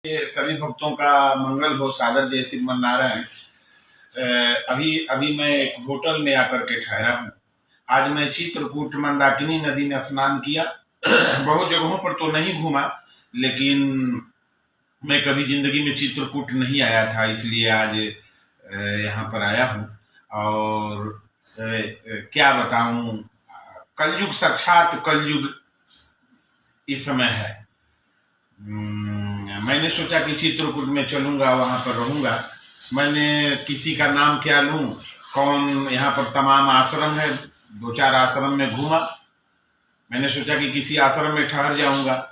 सभी भक्तों का मंगल हो। सादर जय श्रीमन्नारायण। अभी अभी मैं एक होटल में आकर के ठहरा हूँ। आज मैं चित्रकूट मंदाकिनी नदी में स्नान किया। बहुत जगहों पर तो नहीं घूमा, लेकिन मैं कभी जिंदगी में चित्रकूट नहीं आया था, इसलिए आज यहाँ पर आया हूँ। और क्या बताऊं, कलयुग, साक्षात कलयुग इस समय है। मैंने सोचा कि चित्रकूट में चलूंगा, वहां पर रहूंगा। मैंने किसी का नाम क्या लूं, कौन, यहाँ पर तमाम आश्रम है, 2-4 आश्रम में घूमा। मैंने सोचा कि किसी आश्रम में ठहर जाऊंगा,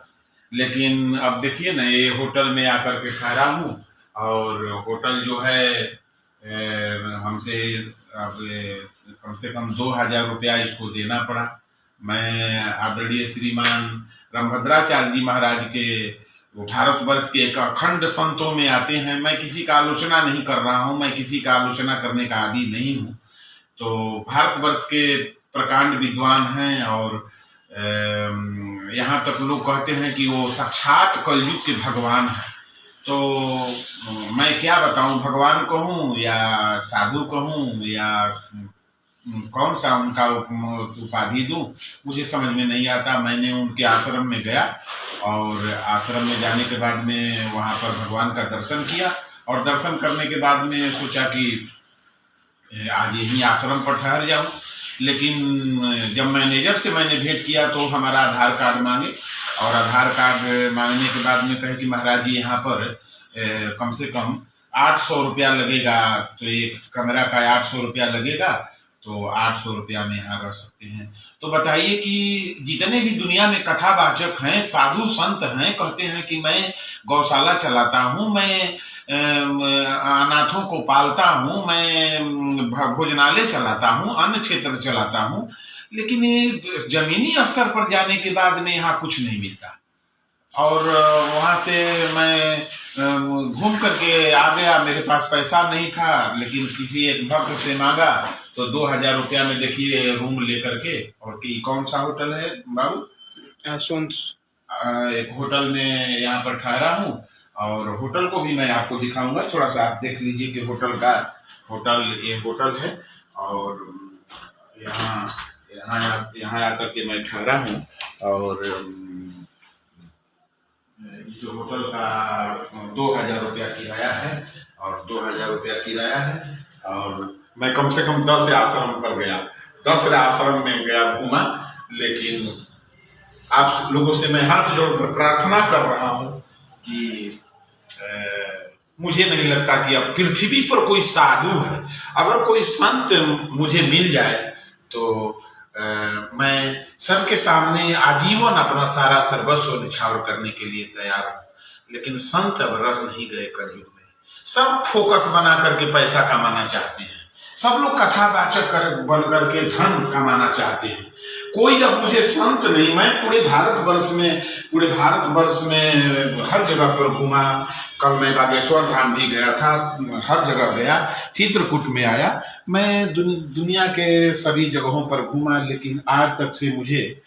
लेकिन अब देखिए ना, ये होटल में आकर के ठहरा हूँ। और होटल जो है हमसे अब कम से कम 2000 रुपया इसको देना पड़ा। मैं आदरणीय श्रीमान रामभद्राचार्य जी महाराज के, वो भारतवर्ष के एक अखंड संतों में आते हैं। मैं किसी का आलोचना नहीं कर रहा हूँ, मैं किसी का आलोचना करने का आदी नहीं हूँ। तो भारतवर्ष के प्रकांड विद्वान हैं, और यहाँ तक लोग कहते हैं कि वो साक्षात कलयुग के भगवान हैं। तो मैं क्या बताऊं, भगवान कहूं या साधु कहूं या कौन सा उनका उपाधि दूं, मुझे समझ में नहीं आता। मैंने उनके आश्रम में गया, और आश्रम में जाने के बाद में वहां पर भगवान का दर्शन किया, और दर्शन करने के बाद में सोचा कि आज यहीं आश्रम पर ठहर जाऊं। लेकिन जब मैनेजर से मैंने भेंट किया तो हमारा आधार कार्ड मांगे, और आधार कार्ड मांगने के बाद में कहे कि महाराज जी यहाँ पर कम से कम 800 रुपया लगेगा। तो एक कमरा का 800 रुपया लगेगा, तो 800 रुपया में यहाँ रह सकते हैं। तो बताइए कि जितने भी दुनिया में कथावाचक हैं, साधु संत हैं, कहते हैं कि मैं गौशाला चलाता हूँ, मैं अनाथों को पालता हूँ, मैं भोजनालय चलाता हूँ, अन्न क्षेत्र चलाता हूँ, लेकिन ये जमीनी स्तर पर जाने के बाद में यहाँ कुछ नहीं मिलता। और वहां से मैं घूम करके आ गया। मेरे पास पैसा नहीं था, लेकिन किसी एक भक्त से मांगा, तो 2000 रुपया में देखिए रूम लेकर के। और कि कौन सा होटल है बाबू? एक होटल में यहाँ पर ठहरा हूँ, और होटल को भी मैं आपको दिखाऊंगा। थोड़ा सा आप देख लीजिए कि ये होटल है, और यहाँ आकर के मैं ठहरा हूँ। और इस होटल का 2000 रुपया किराया है, और 2000 रुपया किराया है। और मैं कम से कम 10 आश्रम पर गया, 10 आश्रम में गया, घूमा। लेकिन आप लोगों से मैं हाथ जोड़कर प्रार्थना कर रहा हूँ कि मुझे नहीं लगता कि अब पृथ्वी पर कोई साधु है। अगर कोई संत मुझे मिल जाए तो मैं सबके सामने आजीवन अपना सारा सर्वस्व निछावर करने के लिए तैयार हूं। लेकिन संत अब रह नहीं गए कलयुग में। सब फोकस बना करके पैसा कमाना चाहते हैं, सब लोग कथावाचक बन करके धन कमाना चाहते हैं। कोई अब मुझे संत नहीं। मैं पूरे भारतवर्ष में हर जगह पर घूमा। कल मैं बागेश्वर धाम भी गया था, हर जगह गया, चित्रकूट में आया। मैं दुनिया के सभी जगहों पर घूमा, लेकिन आज तक से मुझे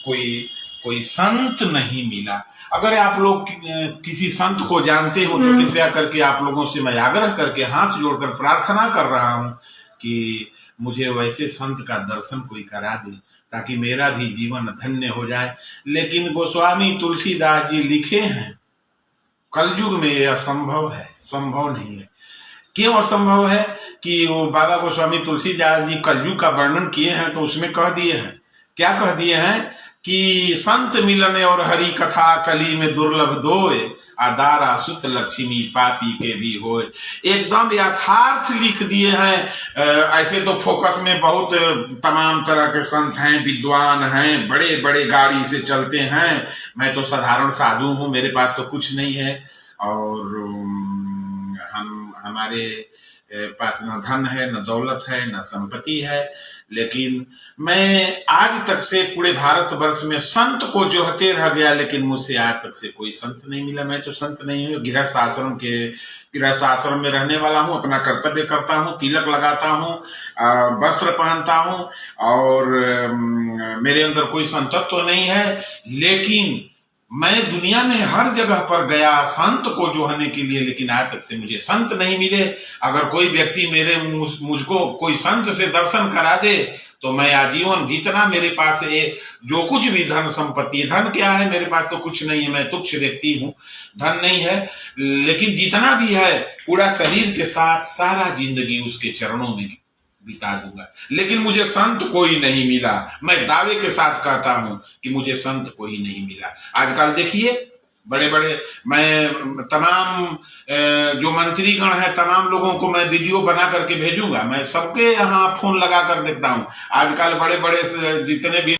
कोई संत नहीं मिला। अगर आप लोग किसी संत को जानते हो तो कृपया करके आप लोगों से मैं आग्रह करके हाथ जोड़कर प्रार्थना कर रहा हूं कि मुझे वैसे संत का दर्शन कोई करा दे, ताकि मेरा भी जीवन धन्य हो जाए। लेकिन गोस्वामी तुलसीदास जी लिखे हैं, कलयुग में यह असंभव है, संभव नहीं है। क्यों असंभव है? कि वो बाबा गोस्वामी तुलसीदास जी कलयुग का वर्णन किए हैं, तो उसमें कह दिए हैं, क्या कह दिए हैं कि संत मिलन और हरि कथा कली में दुर्लभ दोय, आदारा सुत लक्ष्मी पापी के भी होए। एकदम यथार्थ लिख दिए हैं। ऐसे तो फोकस में बहुत तमाम तरह के संत हैं, विद्वान हैं, बड़े बड़े गाड़ी से चलते हैं। मैं तो साधारण साधु हूँ, मेरे पास तो कुछ नहीं है, और हमारे पास न धन है, न दौलत है, न संपत्ति है। लेकिन मैं आज तक से पूरे भारतवर्ष में संत को जोहते रह गया, लेकिन मुझसे आज तक से कोई संत नहीं मिला। मैं तो संत नहीं हूँ, गृहस्थ आश्रम में रहने वाला हूँ, अपना कर्तव्य करता हूँ, तिलक लगाता हूँ, वस्त्र पहनता हूँ, और मेरे अंदर कोई संतत्व तो नहीं है। लेकिन मैं दुनिया में हर जगह पर गया संत को जोहने के लिए, लेकिन आज तक से मुझे संत नहीं मिले। अगर कोई व्यक्ति मुझको कोई संत से दर्शन करा दे तो मैं आजीवन जितना मेरे पास है, जो कुछ भी धन संपत्ति, धन क्या है मेरे पास तो कुछ नहीं है, मैं तुच्छ व्यक्ति हूँ, धन नहीं है, लेकिन जितना भी है पूरा शरीर के साथ सारा जिंदगी उसके चरणों में बिता दूंगा। लेकिन मुझे संत कोई नहीं मिला। मैं दावे के साथ कहता हूं कि मुझे संत कोई नहीं मिला। आजकल देखिए बड़े बड़े, मैं तमाम जो मंत्रीगण है तमाम लोगों को मैं वीडियो बना करके भेजूंगा। मैं सबके यहाँ फोन लगा कर देखता हूं। आजकल बड़े बड़े जितने भी